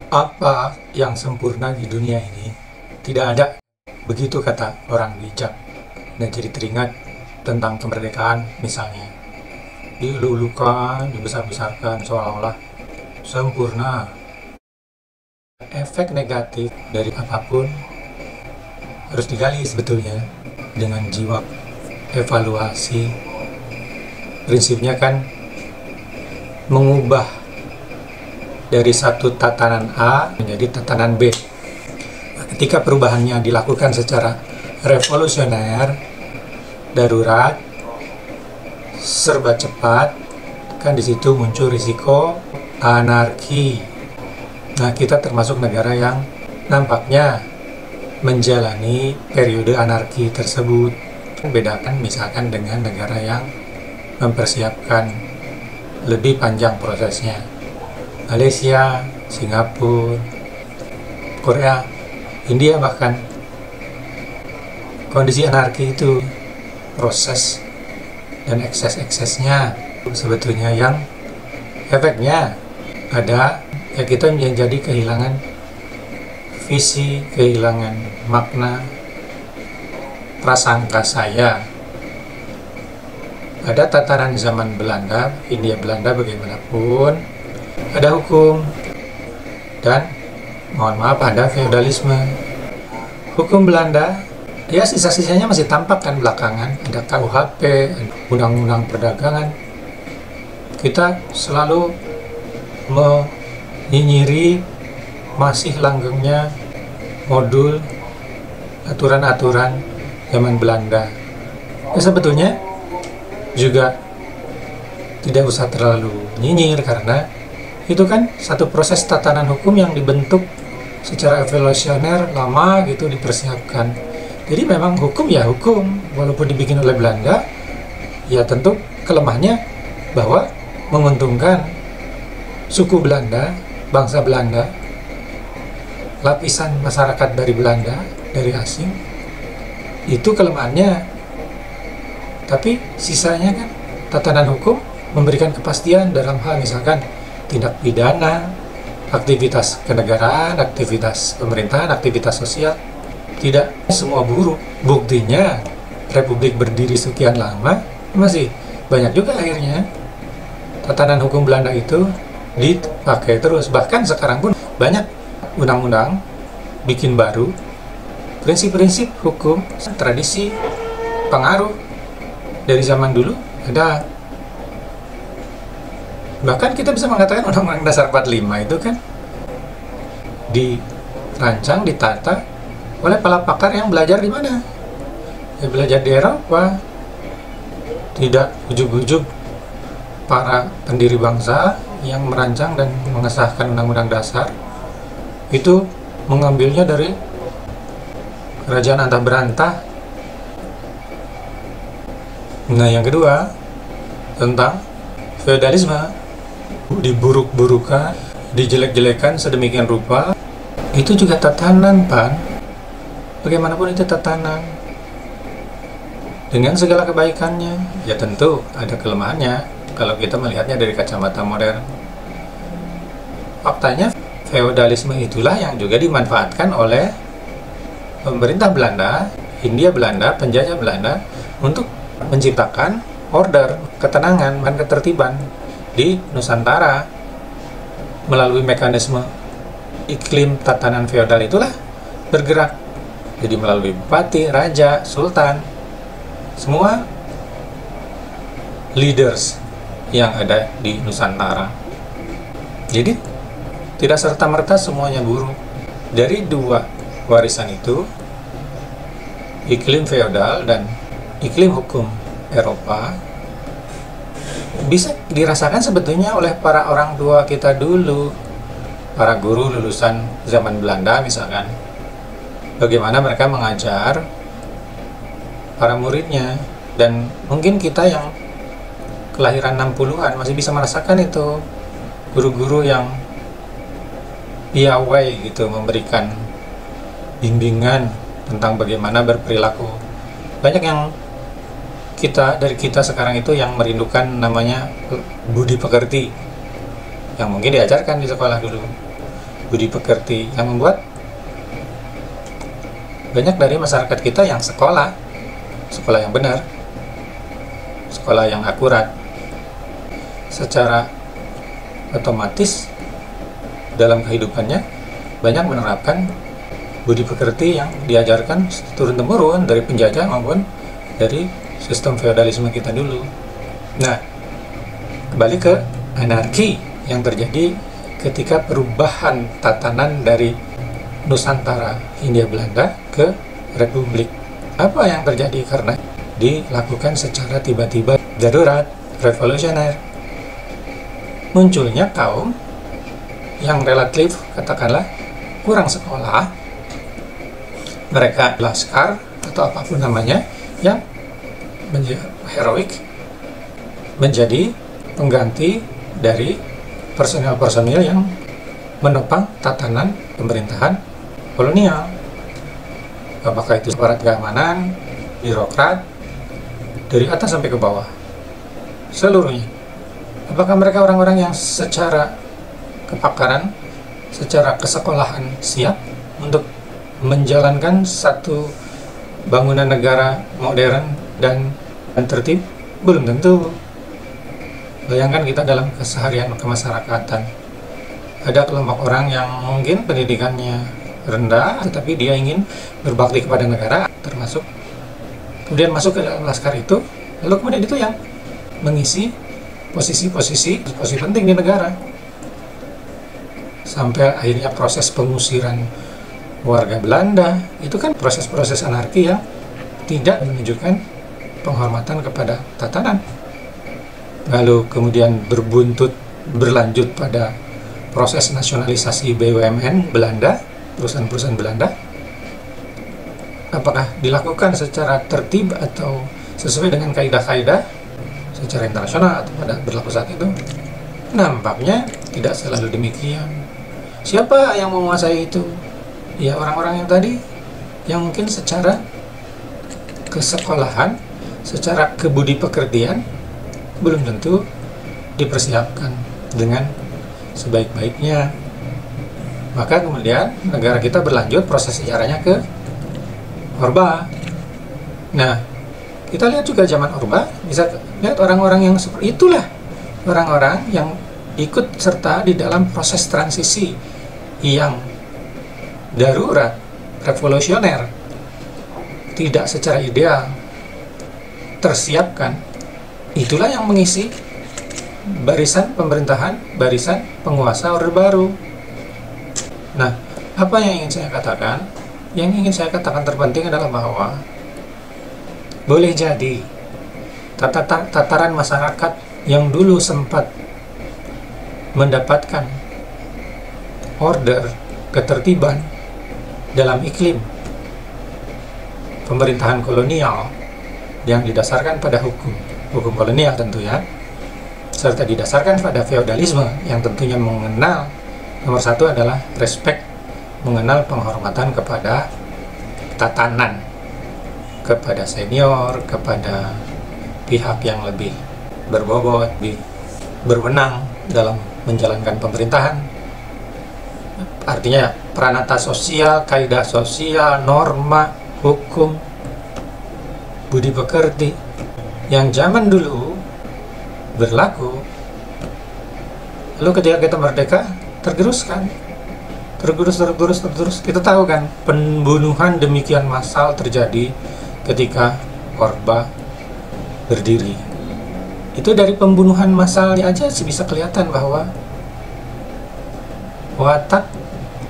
Apa yang sempurna di dunia ini? Tidak ada, begitu kata orang bijak. Dan jadi teringat tentang kemerdekaan misalnya. Dilulukan, dibesar-besarkan seolah-olah sempurna. Efek negatif dari apapun harus digali sebetulnya dengan jiwa evaluasi. Prinsipnya kan mengubah dari satu tatanan A menjadi tatanan B. Ketika perubahannya dilakukan secara revolusioner, darurat, serba cepat, kan di situ muncul risiko anarki. Nah, kita termasuk negara yang nampaknya menjalani periode anarki tersebut. Bedakan misalkan dengan negara yang mempersiapkan lebih panjang prosesnya. Malaysia, Singapura, Korea, India bahkan. Kondisi anarki itu proses dan ekses-eksesnya sebetulnya yang efeknya ada ya kita menjadi kehilangan visi, kehilangan makna, prasangka saya. Ada tataran zaman Belanda, Hindia Belanda bagaimanapun, ada hukum, dan mohon maaf ada feodalisme. Hukum Belanda, ya sisa-sisanya masih tampak kan belakangan, ada KUHP, Undang-Undang Perdagangan. Kita selalu menyinyiri masih langgengnya modul aturan-aturan zaman Belanda. Ya, sebetulnya juga tidak usah terlalu nyinyir karena itu kan satu proses tatanan hukum yang dibentuk secara evolusioner lama gitu dipersiapkan. Jadi memang hukum ya hukum, walaupun dibikin oleh Belanda, ya tentu kelemahannya bahwa menguntungkan suku Belanda, bangsa Belanda, lapisan masyarakat dari Belanda, dari asing, itu kelemahannya. Tapi sisanya kan tatanan hukum memberikan kepastian dalam hal misalkan tindak pidana, aktivitas kenegaraan, aktivitas pemerintahan, aktivitas sosial. Tidak semua buruk. Buktinya Republik berdiri sekian lama masih banyak juga akhirnya tatanan hukum Belanda itu dipakai terus. Bahkan sekarang pun banyak undang-undang bikin baru, prinsip-prinsip hukum, tradisi, pengaruh dari zaman dulu ada. Bahkan kita bisa mengatakan Undang-Undang Dasar 45 itu kan dirancang, ditata oleh para pakar yang belajar di mana? Ya, belajar di Eropa. Tidak ujug-ujug para pendiri bangsa yang merancang dan mengesahkan Undang-Undang Dasar itu mengambilnya dari kerajaan antah berantah. Nah, yang kedua tentang feodalisme, diburuk-burukan, dijelek-jelekan sedemikian rupa, itu juga tatanan, Pan. Bagaimanapun itu tatanan dengan segala kebaikannya, ya tentu ada kelemahannya kalau kita melihatnya dari kacamata modern. Faktanya feodalisme itulah yang juga dimanfaatkan oleh pemerintah Belanda, Hindia Belanda, penjajah Belanda untuk menciptakan order, ketenangan, dan ketertiban di Nusantara melalui mekanisme iklim tatanan feodal itulah bergerak. Jadi melalui bupati, raja, sultan, semua leaders yang ada di Nusantara. Jadi tidak serta-merta semuanya buruk. Dari dua warisan itu, iklim feodal dan iklim hukum Eropa, bisa dirasakan sebetulnya oleh para orang tua kita dulu, para guru lulusan zaman Belanda misalkan, bagaimana mereka mengajar para muridnya. Dan mungkin kita yang kelahiran 60-an masih bisa merasakan itu, guru-guru yang piawai gitu, memberikan bimbingan tentang bagaimana berperilaku. Banyak yang dari kita sekarang itu yang merindukan namanya budi pekerti, yang mungkin diajarkan di sekolah dulu. budi pekerti yang membuat banyak dari masyarakat kita yang sekolah yang benar, sekolah yang akurat, secara otomatis dalam kehidupannya banyak menerapkan budi pekerti yang diajarkan turun-temurun dari penjajah maupun dari sistem feodalisme kita dulu. Nah, kembali ke anarki yang terjadi ketika perubahan tatanan dari Nusantara Hindia Belanda ke Republik. Apa yang terjadi? Karena dilakukan secara tiba-tiba, darurat, revolusioner. Munculnya kaum yang relatif, katakanlah, kurang sekolah, mereka laskar atau apapun namanya, yang heroik, menjadi pengganti dari personil-personil yang menopang tatanan pemerintahan kolonial. Apakah itu aparat keamanan, birokrat, dari atas sampai ke bawah, seluruhnya. Apakah mereka orang-orang yang secara kepakaran, secara kesekolahan siap untuk menjalankan satu bangunan negara modern dan tertib? Belum tentu. Bayangkan kita dalam keseharian kemasyarakatan, ada kelompok orang yang mungkin pendidikannya rendah, tetapi dia ingin berbakti kepada negara, termasuk kemudian masuk ke dalam laskar itu, lalu kemudian itu yang mengisi posisi penting di negara, sampai akhirnya proses pengusiran warga Belanda. Itu kan proses-proses anarki yang tidak menunjukkan penghormatan kepada tatanan. Lalu kemudian berlanjut pada proses nasionalisasi BUMN Belanda, perusahaan-perusahaan Belanda. Apakah dilakukan secara tertib atau sesuai dengan kaidah-kaidah secara internasional atau pada berlaku saat itu? Nampaknya tidak selalu demikian. Siapa yang menguasai itu? Ya orang-orang yang tadi, yang mungkin secara kesekolahan, secara kebudi pekertian belum tentu dipersiapkan dengan sebaik-baiknya. Maka kemudian negara kita berlanjut proses sejarahnya ke Orba. Nah, kita lihat juga zaman Orba, bisa lihat orang-orang yang seperti itulah, orang-orang yang ikut serta di dalam proses transisi yang darurat, revolusioner, tidak secara ideal tersiapkan. Itulah yang mengisi barisan pemerintahan, barisan penguasa Orde Baru. Nah, apa yang ingin saya katakan? Yang ingin saya katakan terpenting adalah bahwa boleh jadi tataran masyarakat yang dulu sempat mendapatkan order ketertiban dalam iklim pemerintahan kolonial yang didasarkan pada hukum kolonial tentunya, serta didasarkan pada feodalisme yang tentunya mengenal, nomor satu adalah respect, mengenal penghormatan kepada tatanan, kepada senior, kepada pihak yang lebih berbobot, berwenang dalam menjalankan pemerintahan. Artinya peranata sosial, kaidah sosial, norma, hukum, budi pekerti yang zaman dulu berlaku, lalu ketika kita merdeka tergerus. Kita tahu kan, pembunuhan demikian massal terjadi ketika Orba berdiri. Itu dari pembunuhan massalnya aja sih bisa kelihatan bahwa watak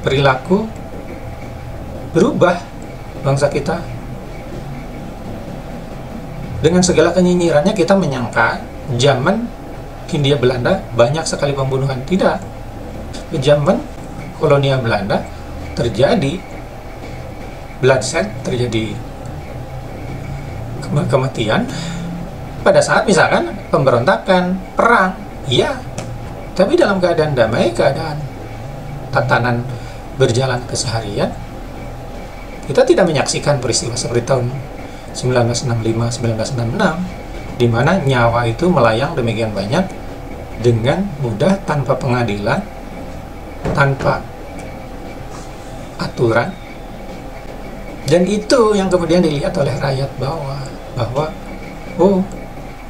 perilaku berubah bangsa kita. Dengan segala kenyinyirannya kita menyangka zaman Hindia Belanda banyak sekali pembunuhan. Tidak. Di zaman kolonial Belanda terjadi bloodshed, terjadi kematian pada saat misalkan pemberontakan, perang. Iya. Tapi dalam keadaan damai, keadaan tatanan berjalan keseharian, kita tidak menyaksikan peristiwa seperti tahun 1965-1966 di mana nyawa itu melayang demikian banyak dengan mudah, tanpa pengadilan, tanpa aturan, dan itu yang kemudian dilihat oleh rakyat bawah, bahwa oh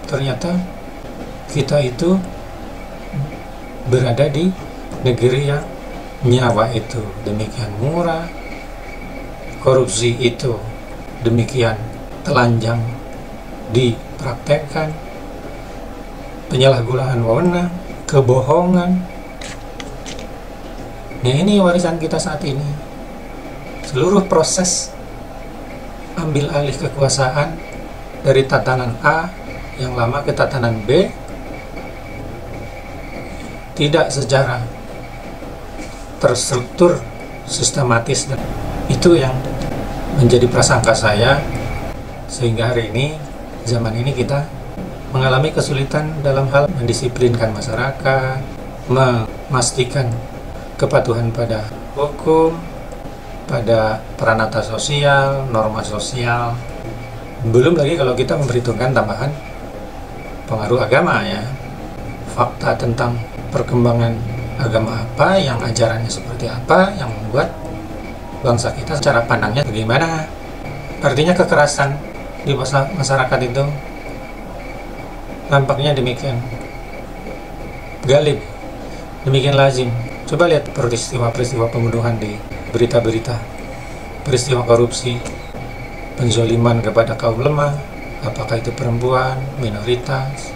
ternyata kita itu berada di negeri yang nyawa itu demikian murah, korupsi itu demikian telanjang dipraktekkan, penyalahgunaan wewenang, kebohongan. Nah, ini warisan kita saat ini. Seluruh proses ambil alih kekuasaan dari tatanan A yang lama ke tatanan B tidak secara terstruktur, sistematis, dan itu yang menjadi prasangka saya, sehingga hari ini, zaman ini kita mengalami kesulitan dalam hal mendisiplinkan masyarakat, memastikan kepatuhan pada hukum, pada peranata sosial, norma sosial. Belum lagi kalau kita memperhitungkan tambahan pengaruh agama ya, fakta tentang perkembangan agama apa, yang ajarannya seperti apa, yang membuat bangsa kita cara pandangnya bagaimana. Artinya kekerasan di masyarakat itu nampaknya demikian galib, demikian lazim. Coba lihat peristiwa-peristiwa pembunuhan di berita-berita, peristiwa korupsi, penzoliman kepada kaum lemah, apakah itu perempuan, minoritas,